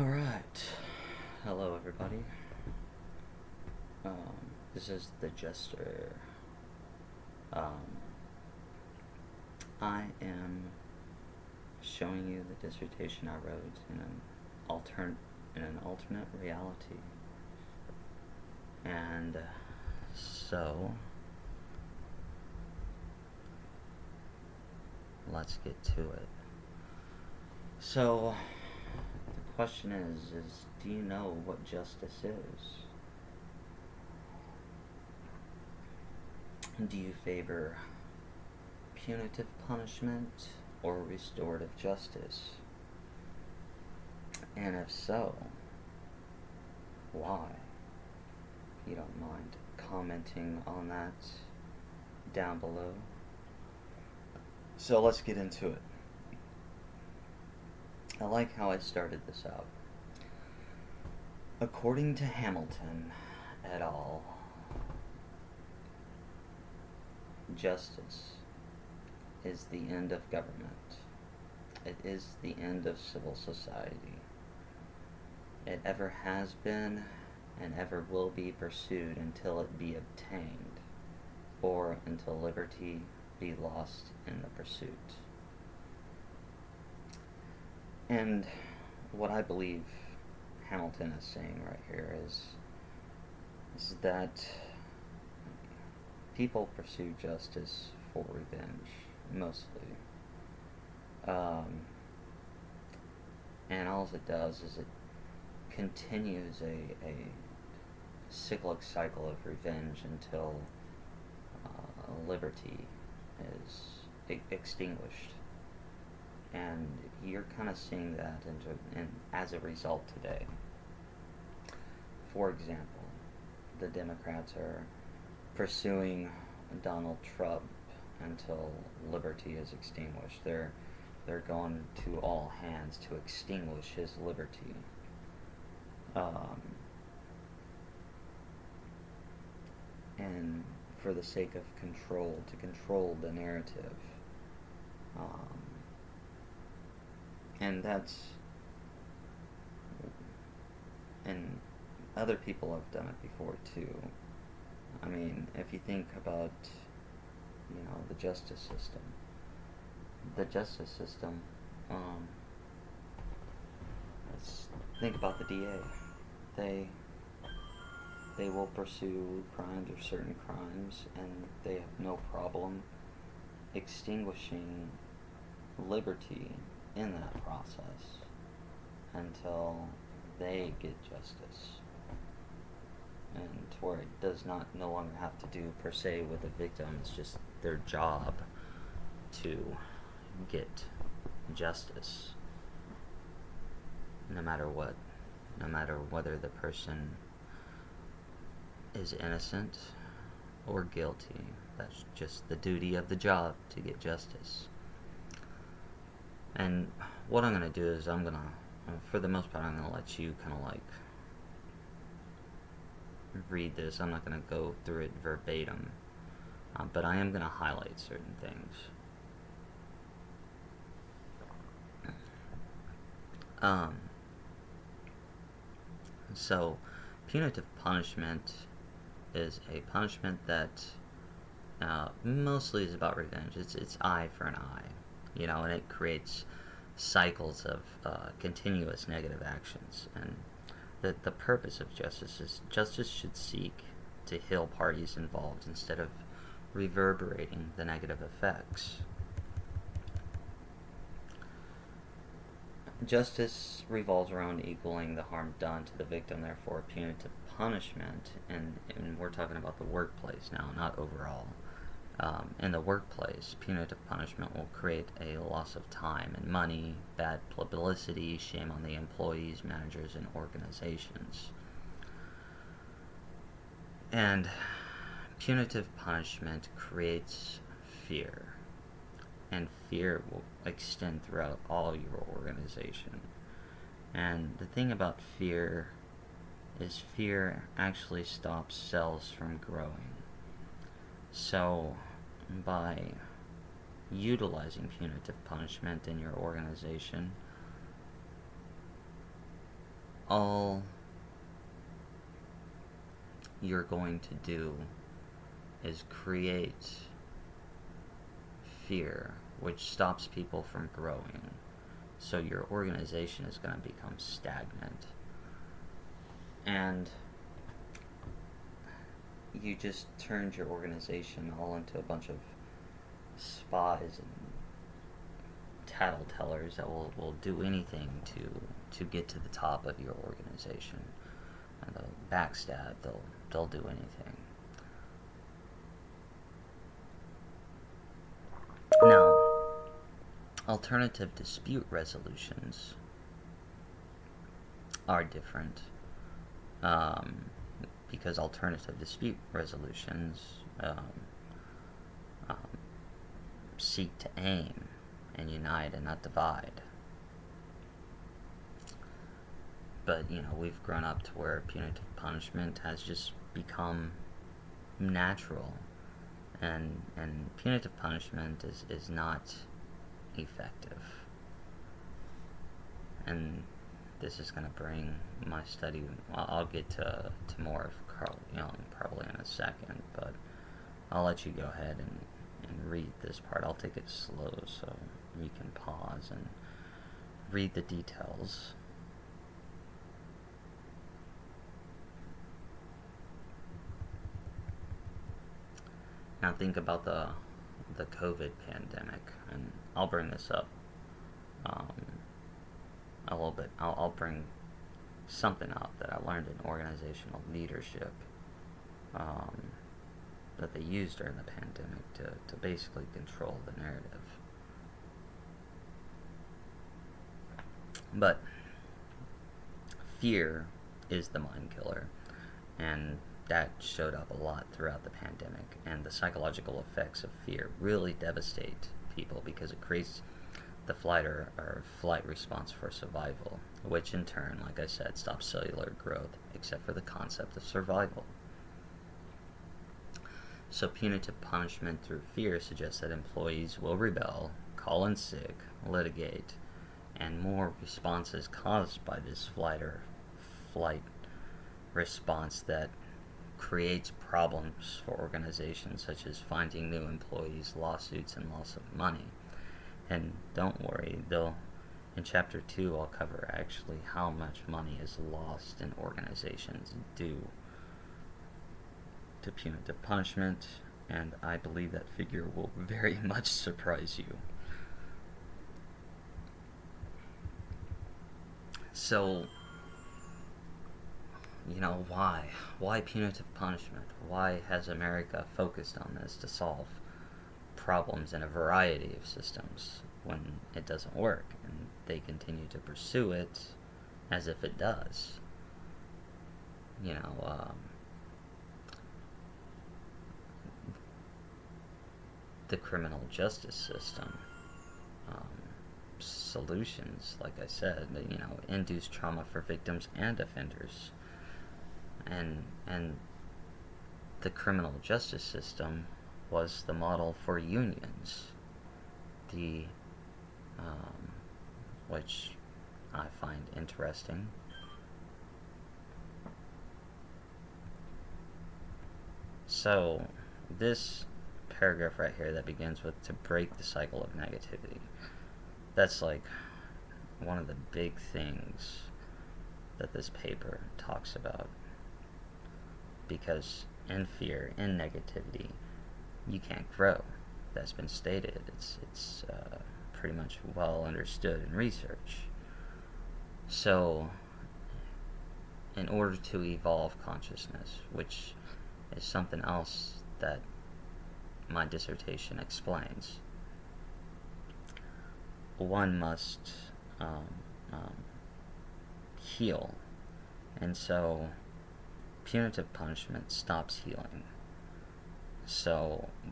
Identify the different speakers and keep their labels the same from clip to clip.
Speaker 1: Alright. Hello, everybody. This is the Jester. I am showing you the dissertation I wrote in an alternate reality. And so let's get to it. So the question is do you know what justice is? Do you favor punitive punishment or restorative justice? And if so, why? If you don't mind commenting on that down below. So let's get into it. I like how I started this out. According to Hamilton et al., justice is the end of government. It is the end of civil society. It ever has been and ever will be pursued until it be obtained, or until liberty be lost in the pursuit. And what I believe Hamilton is saying right here is that people pursue justice for revenge, mostly. And all it does is it continues a cyclic cycle of revenge until liberty is extinguished. And you're kind of seeing that as a result today. For example, the Democrats are pursuing Donald Trump until liberty is extinguished. They're going to all hands to extinguish his liberty. And for the sake of control, to control the narrative. And other people have done it before too. I mean, if you think about, the justice system. Let's think about the DA. They will pursue crimes or certain crimes, and they have no problem extinguishing liberty in that process until they get justice, and to where it does not no longer have to do per se with the victim. It's just their job to get justice, no matter what, no matter whether the person is innocent or guilty. That's just the duty of the job, to get justice. And what I'm going to do is for the most part, I'm going to let you kind of like read this. I'm not going to go through it verbatim, but I am going to highlight certain things. So, punitive punishment is a punishment that mostly is about revenge. It's eye for an eye, and it creates cycles of continuous negative actions. And the purpose of justice is justice should seek to heal parties involved instead of reverberating the negative effects. Justice revolves around equaling the harm done to the victim, therefore punitive punishment, and we're talking about the workplace now, not overall. In the workplace, punitive punishment will create a loss of time and money, bad publicity, shame on the employees, managers, and organizations. And punitive punishment creates fear. And fear will extend throughout all your organization. And the thing about fear is fear actually stops cells from growing. So, by utilizing punitive punishment in your organization, all you're going to do is create fear, which stops people from growing. So your organization is going to become stagnant. And you just turned your organization all into a bunch of spies and tattletellers that will do anything to get to the top of your organization. And they'll backstab, they'll do anything. Now, alternative dispute resolutions are different, because alternative dispute resolutions um, seek to aim and unite and not divide. But, we've grown up to where punitive punishment has just become natural. And punitive punishment is not effective. And this is going to bring my study, I'll get to more of Carl Jung probably in a second, but I'll let you go ahead and read this part. I'll take it slow so you can pause and read the details. Now think about the COVID pandemic, and I'll bring this up a little bit. I'll bring something up that I learned in organizational leadership that they used during the pandemic to basically control the narrative. But fear is the mind killer, and that showed up a lot throughout the pandemic, and the psychological effects of fear really devastate people because it creates the flight or flight response for survival, which in turn, like I said, stops cellular growth, except for the concept of survival. So punitive punishment through fear suggests that employees will rebel, call in sick, litigate, and more responses caused by this flight or flight response that creates problems for organizations, such as finding new employees, lawsuits, and loss of money. And don't worry, in chapter 2 I'll cover actually how much money is lost in organizations due to punitive punishment, and I believe that figure will very much surprise you. So, why punitive punishment? Why has America focused on this to solve problems in a variety of systems when it doesn't work, and they continue to pursue it as if it does? The criminal justice system solutions, like I said, induce trauma for victims and offenders. And the criminal justice system was the model for unions, which I find interesting. So this paragraph right here that begins with "to break the cycle of negativity," that's like one of the big things that this paper talks about, because in fear, in negativity, you can't grow. That's been stated. It's pretty much well understood in research. So in order to evolve consciousness, which is something else that my dissertation explains, one must heal. And so punitive punishment stops healing.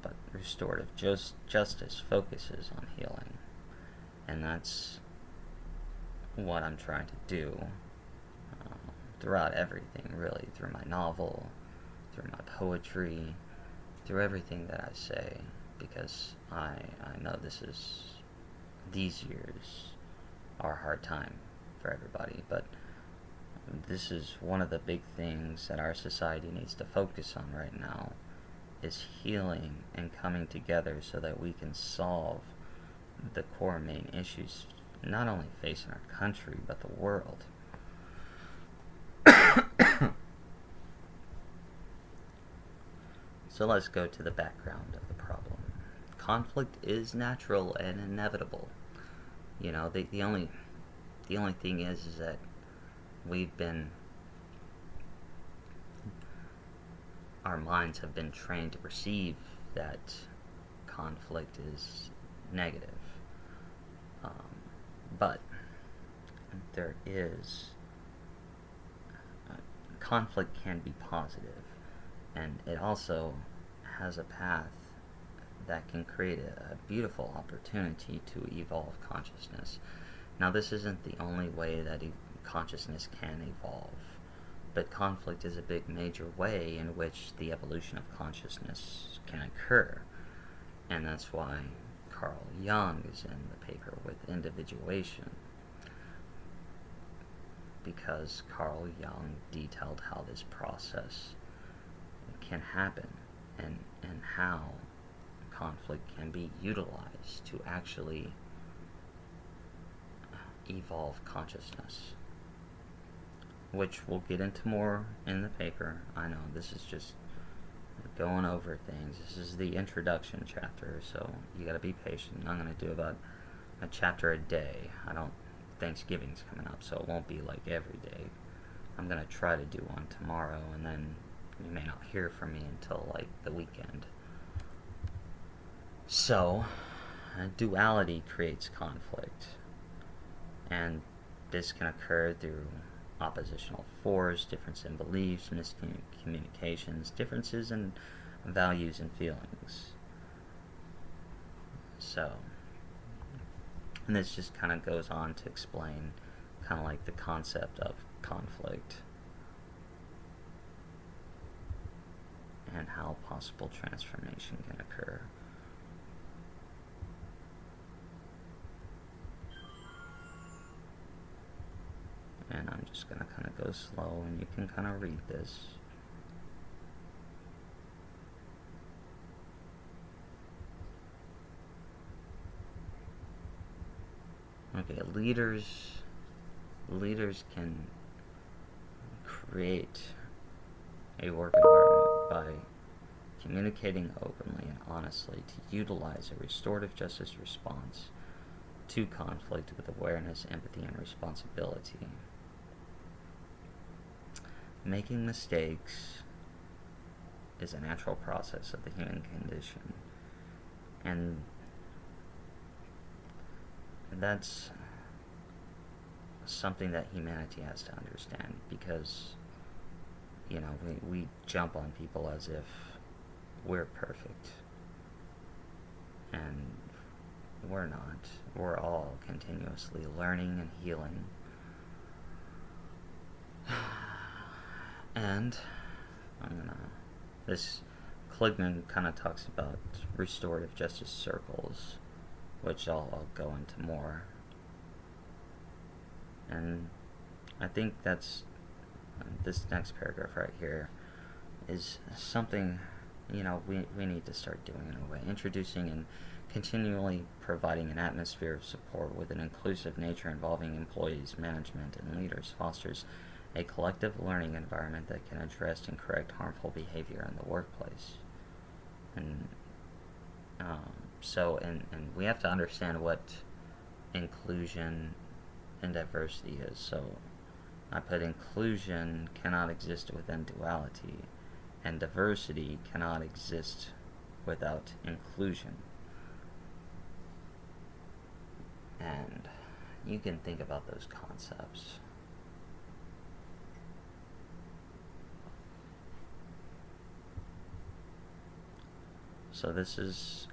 Speaker 1: But restorative justice focuses on healing. And that's what I'm trying to do throughout everything, really, through my novel, through my poetry, through everything that I say, because I know these years are a hard time for everybody, but this is one of the big things that our society needs to focus on right now, is healing and coming together so that we can solve the core main issues not only facing our country but the world. So let's go to the background of the problem. Conflict is natural and inevitable. You know, the only thing is that we've been, our minds have been trained to perceive that conflict is negative. But there is, conflict can be positive, and it also has a path that can create a beautiful opportunity to evolve consciousness. Now, this isn't the only way that consciousness can evolve, but conflict is a big major way in which the evolution of consciousness can occur, and that's why Carl Jung is in the paper with individuation, because Carl Jung detailed how this process can happen and how conflict can be utilized to actually evolve consciousness, which we'll get into more in the paper. I know this is just going over things. This is the introduction chapter, so you gotta be patient. I'm gonna do about a chapter a day. Thanksgiving's coming up, so it won't be like every day. I'm gonna try to do one tomorrow, and then you may not hear from me until like the weekend. So, duality creates conflict, and this can occur through oppositional force, difference in beliefs, miscommunications, differences in values and feelings. So, and this just kind of goes on to explain kind of like the concept of conflict and how possible transformation can occur. And I'm just going to kind of go slow, and you can kind of read this. Okay, leaders can create a work environment by communicating openly and honestly to utilize a restorative justice response to conflict with awareness, empathy, and responsibility. Making mistakes is a natural process of the human condition, and that's something that humanity has to understand, because, you know, we jump on people as if we're perfect, and we're not. We're all continuously learning and healing. And this Kligman kind of talks about restorative justice circles, which I'll go into more. And I think that's this next paragraph right here is something, you know, we need to start doing in a way. Introducing and continually providing an atmosphere of support with an inclusive nature involving employees, management, and leaders fosters a collective learning environment that can address and correct harmful behavior in the workplace. And and we have to understand what inclusion and diversity is. So I put inclusion cannot exist within duality, and diversity cannot exist without inclusion. And you can think about those concepts. So this is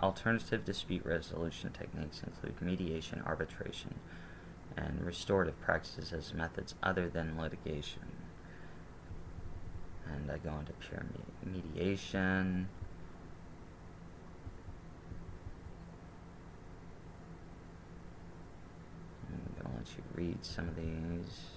Speaker 1: alternative dispute resolution techniques include mediation, arbitration, and restorative practices as methods other than litigation. And I go into pure mediation. I'm going to let you read some of these.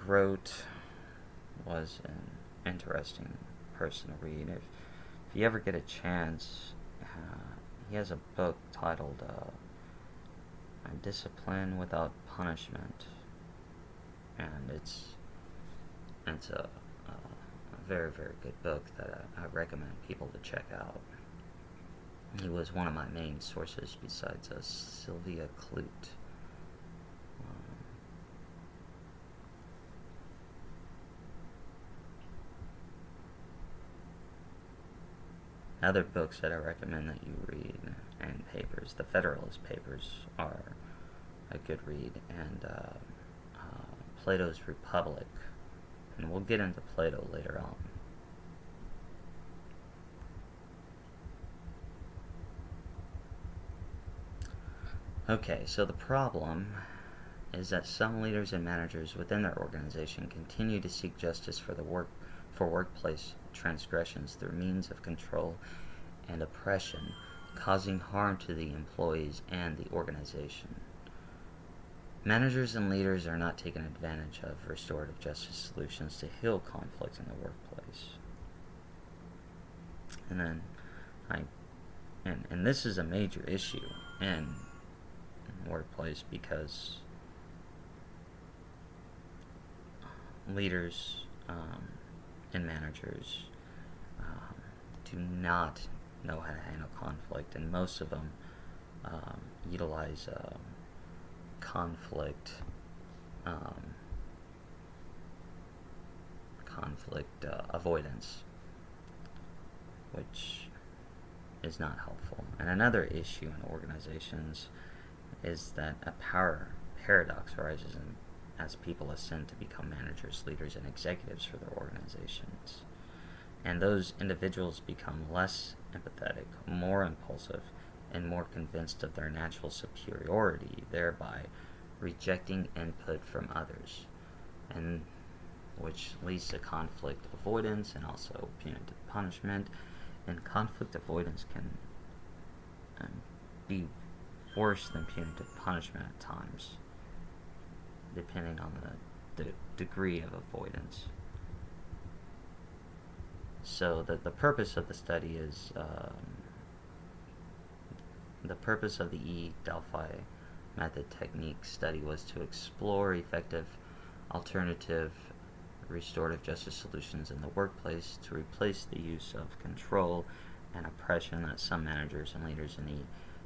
Speaker 1: wrote was an interesting person to read. If you ever get a chance, he has a book titled Discipline Without Punishment, and it's a very, very good book that I recommend people to check out. He was one of my main sources besides Sylvia Clute. Other books that I recommend that you read, and papers, the Federalist Papers are a good read, and Plato's Republic, and we'll get into Plato later on. Okay, so the problem is that some leaders and managers within their organization continue to seek justice for workplace transgressions through means of control and oppression, causing harm to the employees and the organization. Managers and leaders are not taking advantage of restorative justice solutions to heal conflict in the workplace. And then and this is a major issue in the workplace because leaders and managers do not know how to handle conflict, and most of them utilize conflict avoidance, which is not helpful. And another issue in organizations is that a power paradox arises as people ascend to become managers, leaders, and executives for their organizations. And those individuals become less empathetic, more impulsive, and more convinced of their natural superiority, thereby rejecting input from others, and which leads to conflict avoidance and also punitive punishment. And conflict avoidance can be worse than punitive punishment at times, depending on the degree of avoidance. So the purpose of the study is the purpose of the E-Delphi method technique study was to explore effective alternative restorative justice solutions in the workplace to replace the use of control and oppression that some managers and leaders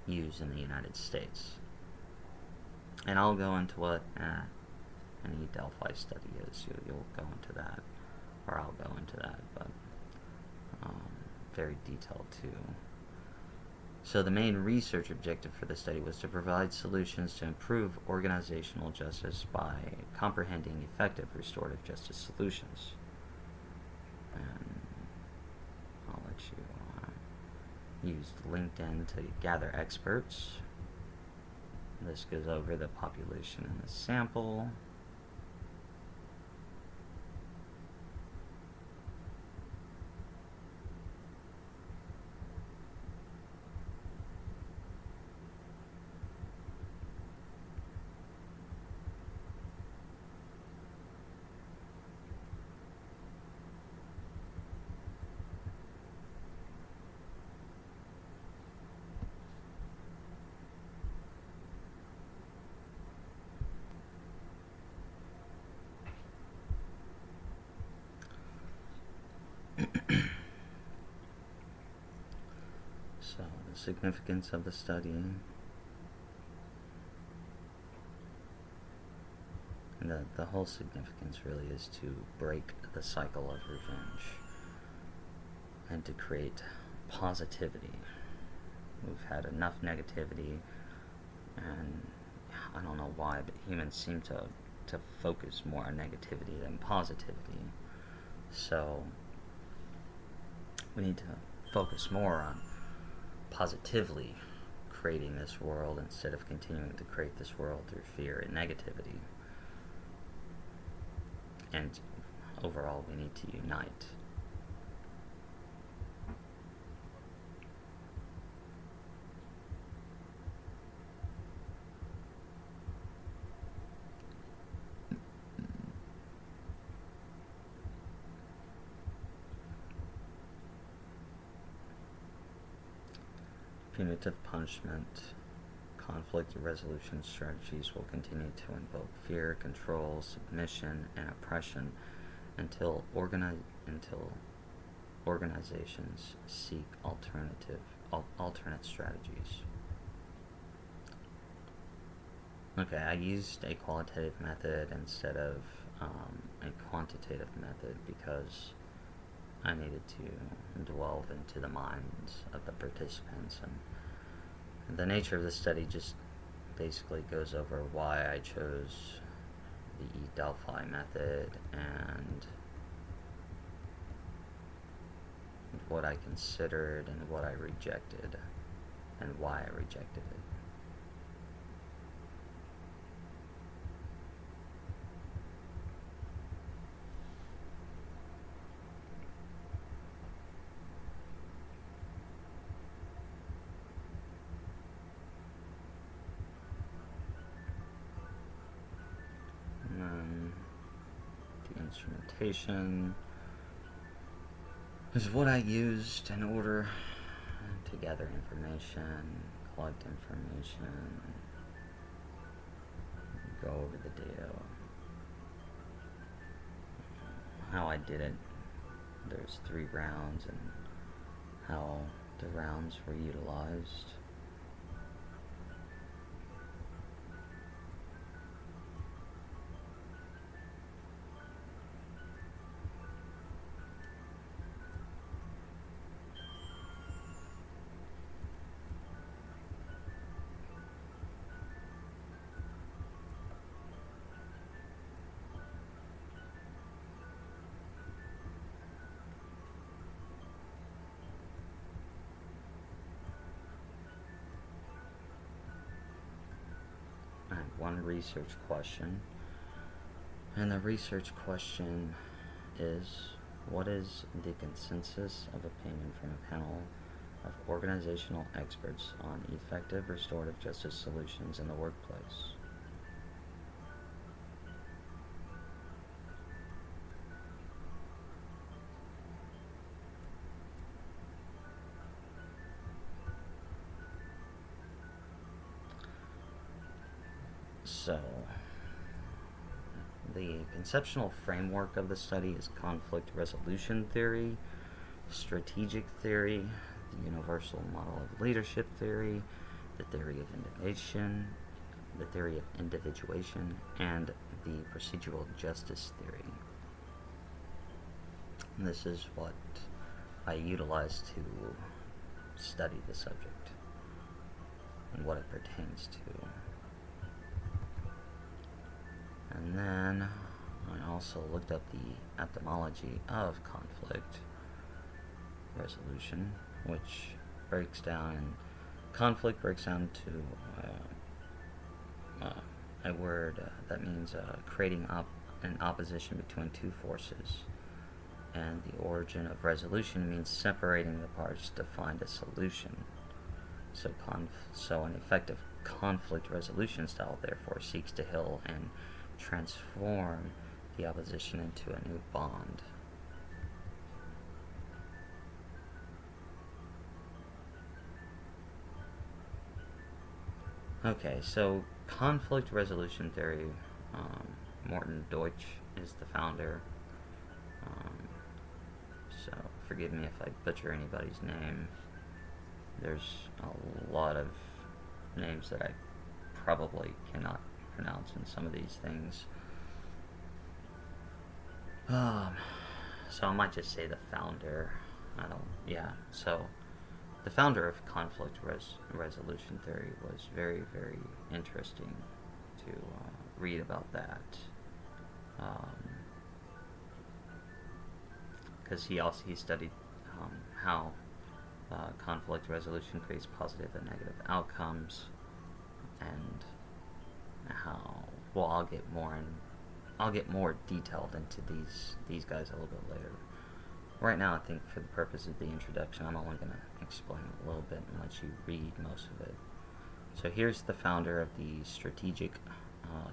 Speaker 1: use in the United States. And I'll go into what an E-Delphi study is. You'll go into that, or I'll go into that, but very detailed too. So the main research objective for the study was to provide solutions to improve organizational justice by comprehending effective restorative justice solutions. And I'll let you use LinkedIn to gather experts. This goes over the population in the sample. So, the significance of the study. And the whole significance really is to break the cycle of revenge and to create positivity. We've had enough negativity, and I don't know why, but humans seem to focus more on negativity than positivity. So we need to focus more on positively creating this world instead of continuing to create this world through fear and negativity. And overall, we need to unite. punitive punishment, conflict resolution strategies will continue to invoke fear, control, submission, and oppression until organizations seek alternate strategies. Okay, I used a qualitative method instead of a quantitative method because I needed to delve into the minds of the participants, and the nature of the study just basically goes over why I chose the Delphi method and what I considered and what I rejected and why I rejected it. And then the instrumentation is what I used in order to gather information, collect information, go over the data. How I did it, there's 3 rounds and how the rounds were utilized. I have one research question, and the research question is, what is the consensus of opinion from a panel of organizational experts on effective restorative justice solutions in the workplace? So, the conceptual framework of the study is conflict resolution theory, strategic theory, the universal model of leadership theory, the theory of individuation, and the procedural justice theory. And this is what I utilize to study the subject and what it pertains to. And then I also looked up the etymology of conflict resolution, which breaks down, conflict breaks down to a word that means creating an opposition between 2 forces. And the origin of resolution means separating the parts to find a solution. So an effective conflict resolution style therefore seeks to heal and transform the opposition into a new bond. Okay, so conflict resolution theory, Morton Deutsch is the founder. So forgive me if I butcher anybody's name. There's a lot of names that I probably cannot pronounce in some of these things. So I might just say the founder. So the founder of conflict resolution theory was very, very interesting to read about that. Because he studied how conflict resolution creates positive and negative outcomes, and how I'll get more detailed into these guys a little bit later. Right now, I think for the purpose of the introduction, I'm only going to explain a little bit and let you read most of it. So here's the founder of the strategic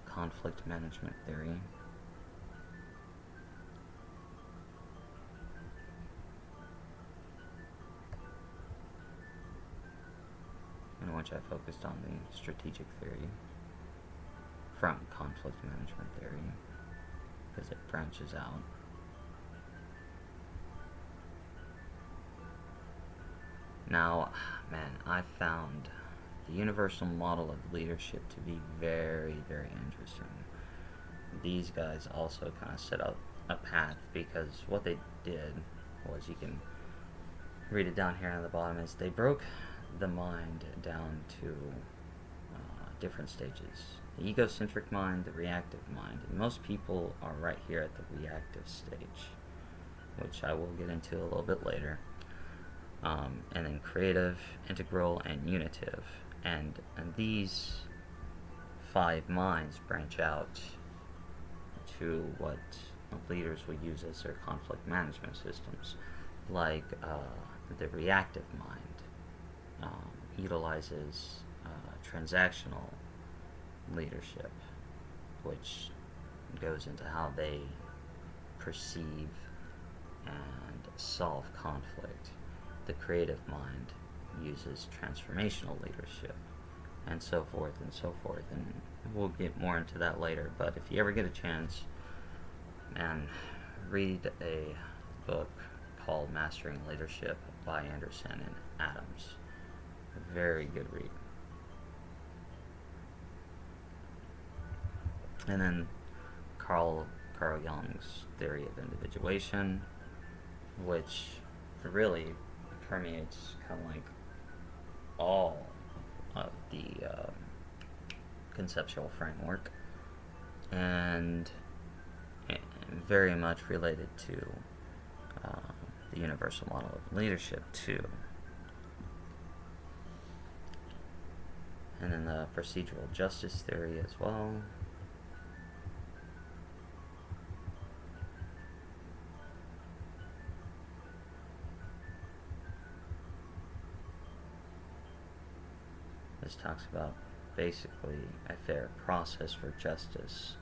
Speaker 1: conflict management theory. much I focused on the strategic theory from conflict management theory, because it branches out. Now, man, I found the universal model of leadership to be very, very interesting. These guys also kind of set out a path, because what they did was, you can read it down here on the bottom, is they broke the mind down to different stages. The egocentric mind, the reactive mind. And most people are right here at the reactive stage, which I will get into a little bit later. And then creative, integral, and unitive. And these 5 minds branch out to what leaders will use as their conflict management systems. Like the reactive mind utilizes transactional leadership, which goes into how they perceive and solve conflict. The creative mind uses transformational leadership, and so forth and so forth. And we'll get more into that later, but if you ever get a chance, and read a book called Mastering Leadership by Anderson and Adams. Very good read. And then Carl Jung's theory of individuation, which really permeates kind of like all of the conceptual framework, and very much related to the universal model of leadership too. And then the procedural justice theory as well. This talks about basically a fair process for justice,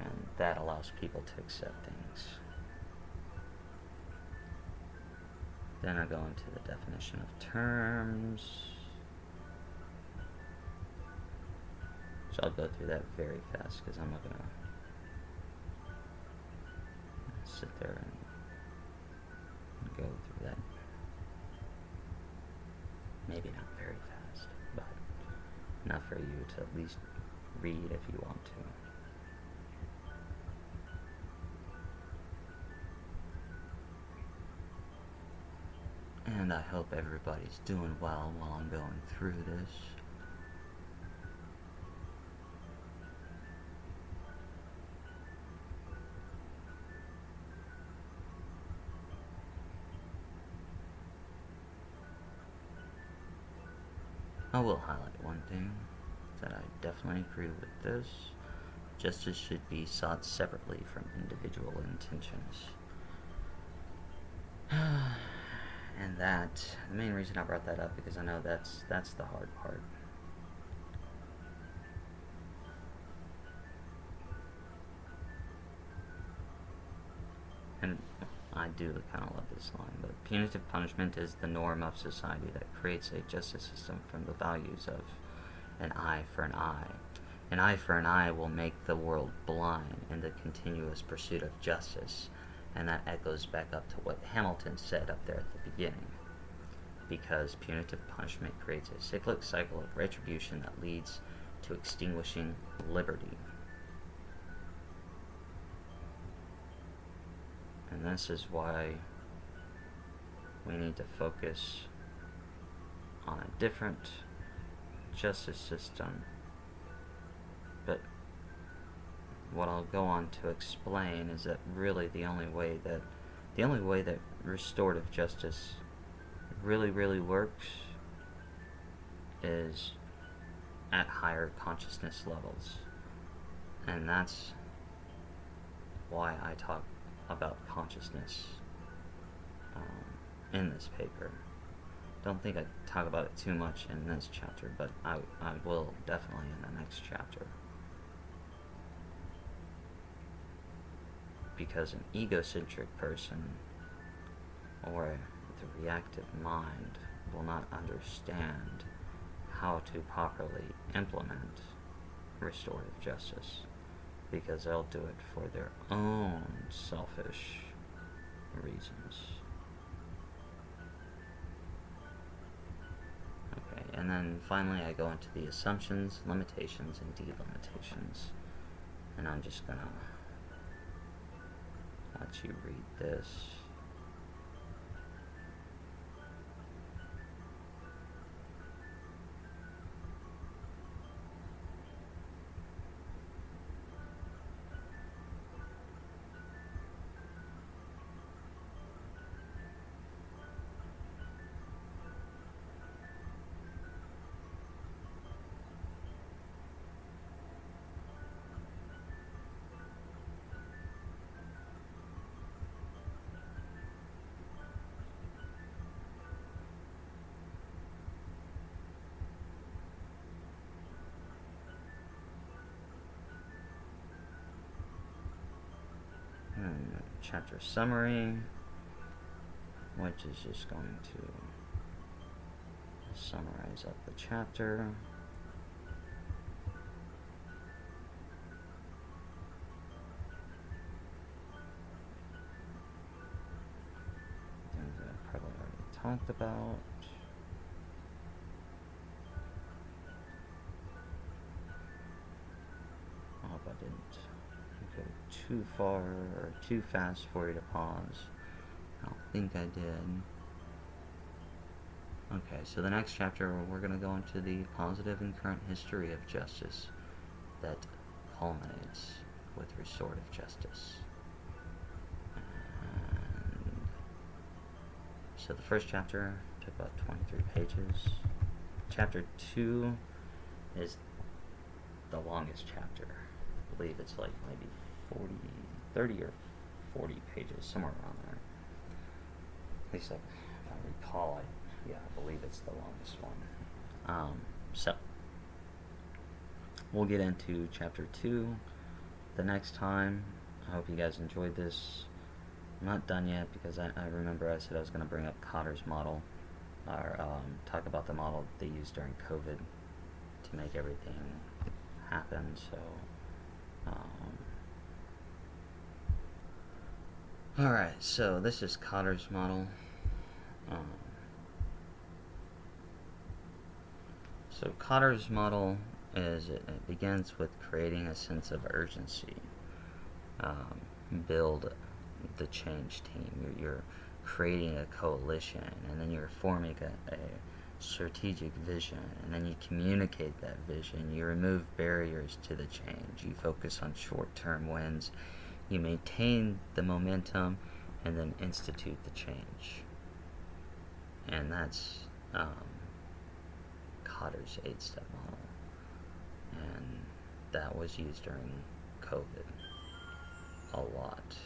Speaker 1: and that allows people to accept things. Then I go into the definition of terms, so I'll go through that very fast because I'm not going to sit there and go through that. Maybe not very fast, but enough for you to at least read if you want to. And I hope everybody's doing well while I'm going through this. I will highlight one thing, that I definitely agree with this. Justice should be sought separately from individual intentions. And that, the main reason I brought that up, because I know that's the hard part. And I do kind of love this line, but punitive punishment is the norm of society that creates a justice system from the values of an eye for an eye. An eye for an eye will make the world blind in the continuous pursuit of justice. And that echoes back up to what Hamilton said up there at the beginning. Because punitive punishment creates a cyclic cycle of retribution that leads to extinguishing liberty. And this is why we need to focus on a different justice system. But what I'll go on to explain is that really the only way that restorative justice really works is at higher consciousness levels. And that's why I talk about consciousness in this paper. Don't think I talk about it too much in this chapter, but I will definitely in the next chapter. Because an egocentric person or the reactive mind will not understand how to properly implement restorative justice, because they'll do it for their own selfish reasons. Okay, and then finally I go into the assumptions, limitations, and delimitations. And I'm just gonna let you read this. Chapter summary, which is just going to summarize up the chapter. Things that I've probably already talked about. I hope I didn't go too far or too fast for you to pause. I don't think I did. Okay, so the next chapter we're going to go into the positive and current history of justice that culminates with restorative justice. And so the first chapter took about 23 pages. Chapter 2 is the longest chapter. I believe it's like maybe 30 or 40 pages, somewhere around there. At least if I recall, I believe it's the longest one. So, we'll get into chapter 2 the next time. I hope you guys enjoyed this. I'm not done yet, because I remember I said I was going to bring up Cotter's model, or talk about the model they used during COVID to make everything happen. So, alright, so this is Cotter's model. So Cotter's model is, it begins with creating a sense of urgency. Build the change team. You're creating a coalition, and then you're forming a strategic vision, and then you communicate that vision. You remove barriers to the change. You focus on short-term wins. You maintain the momentum, and then institute the change. And that's Cotter's 8-step model. And that was used during COVID a lot.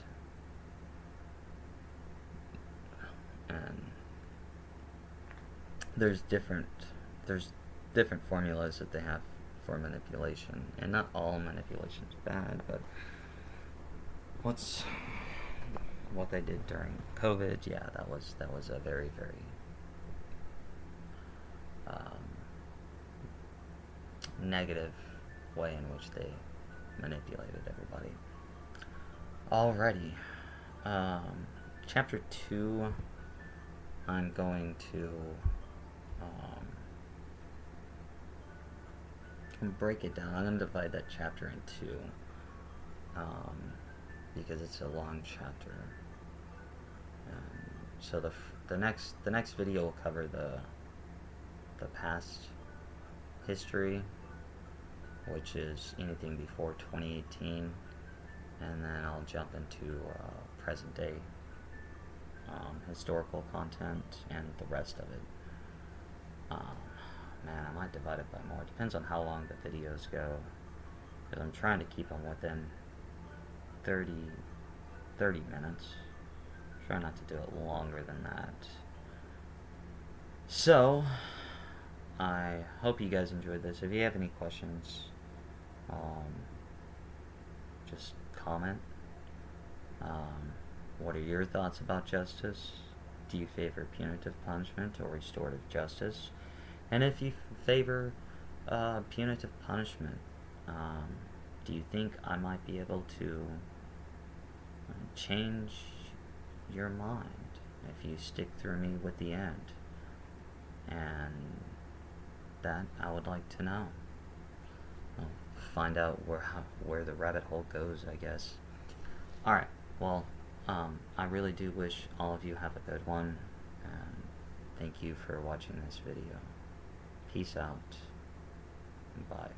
Speaker 1: And there's different formulas that they have for manipulation, and not all manipulation is bad, but what they did during COVID, yeah, that was a very, very negative way in which they manipulated everybody. Alrighty, chapter 2, I'm going to break it down. I'm going to divide that chapter in 2, because it's a long chapter. So the next video will cover the past history, which is anything before 2018, and then I'll jump into present day historical content and the rest of it. Man, I might divide it by more. It depends on how long the videos go, because I'm trying to keep them within 30 minutes. Try not to do it longer than that. So, I hope you guys enjoyed this. If you have any questions, just comment. What are your thoughts about justice? Do you favor punitive punishment or restorative justice? And if you favor punitive punishment, do you think I might be able to change your mind if you stick through me with the end? And that I would like to know. I'll find out where the rabbit hole goes, I guess. Alright, well, I really do wish all of you have a good one, and thank you for watching this video. Peace out, and bye.